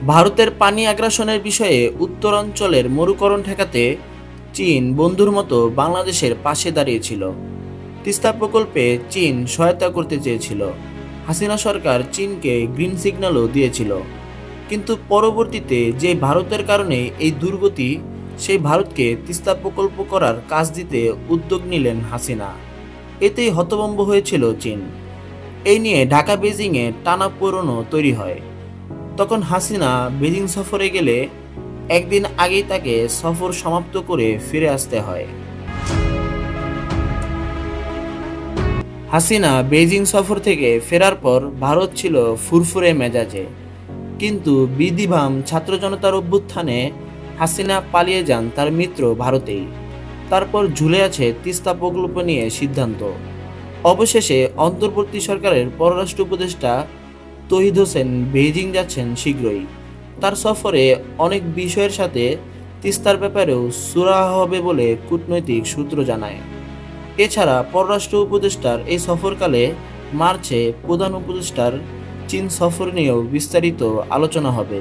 ভারতের পানি আগ্রাসনের বিষয়ে উত্তরাঞ্চলের মরুকরণ ঠেকাতে চীন বন্ধুর মতো বাংলাদেশের পাশে দাঁড়িয়েছিল। তিস্তা প্রকল্পে চীন সহায়তা করতে চেয়েছিল। হাসিনা সরকার চীনকে গ্রিন সিগন্যালও দিয়েছিল। কিন্তু পরবর্তীতে যে ভারতের কারণে এই দুর্গতি, সেই ভারতকে তিস্তা প্রকল্প করার কাজ দিতে উদ্যোগ নিলেন হাসিনা। এতেই হতভম্ব হয়েছিল চীন। এই নিয়ে ঢাকা বেজিংয়ে টানাপোড়েনও তৈরি হয়। তখন হাসিনা বেজিং সফরে গেলে একদিন আগেই তাকে সফর সমাপ্ত করে ফিরে আসতে হয়। হাসিনা বেজিং সফর থেকে ফেরার পর ভারত ছিল ফুরফুরে মেজাজে। কিন্তু বিধিবাম ছাত্র জনতার অভ্যুত্থানে হাসিনা পালিয়ে যান তার মিত্র ভারতেই। তারপর ঝুলে আছে তিস্তা প্রকল্প নিয়ে সিদ্ধান্ত। অবশেষে অন্তর্বর্তী সরকারের পররাষ্ট্র উপদেষ্টা তৌহিদ হোসেন বেইজিং যাচ্ছেন শীঘ্রই। তার সফরে অনেক বিষয়ের সাথে তিস্তার ব্যাপারেও সুরাহা হবে বলে কূটনৈতিক সূত্র জানায়। এছাড়া পররাষ্ট্র উপদেষ্টার এই সফরকালে মার্চে প্রধান উপদেষ্টার চীন সফর নিয়েও বিস্তারিত আলোচনা হবে।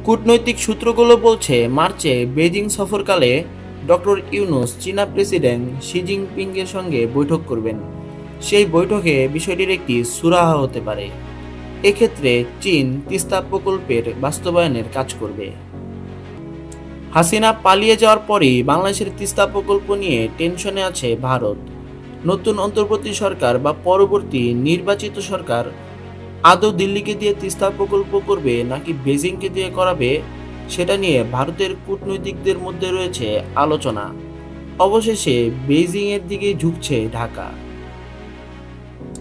কূটনৈতিক সূত্রগুলো বলছে, মার্চে বেজিং সফরকালে ডক্টর ইউনূস চীনা প্রেসিডেন্ট শি জিনপিং এর সঙ্গে বৈঠক করবেন। সেই বৈঠকে বিষয়টির একটি সুরাহা হতে পারে। এক্ষেত্রে চীন তিস্তা প্রকল্পের বাস্তবায়নের কাজ করবে। হাসিনা পালিয়ে যাওয়ার পরই বাংলাদেশের তিস্তা প্রকল্প নিয়ে টেনশনে আছে ভারত। নতুন অন্তর্বর্তী সরকার বা পরবর্তী নির্বাচিত সরকার আদৌ দিল্লিকে দিয়ে তিস্তা প্রকল্প করবে নাকি বেজিংকে দিয়ে করাবে, সেটা নিয়ে ভারতের কূটনীতিকদের মধ্যে রয়েছে আলোচনা। অবশেষে বেজিংয়ের দিকে ঝুঁকছে ঢাকা।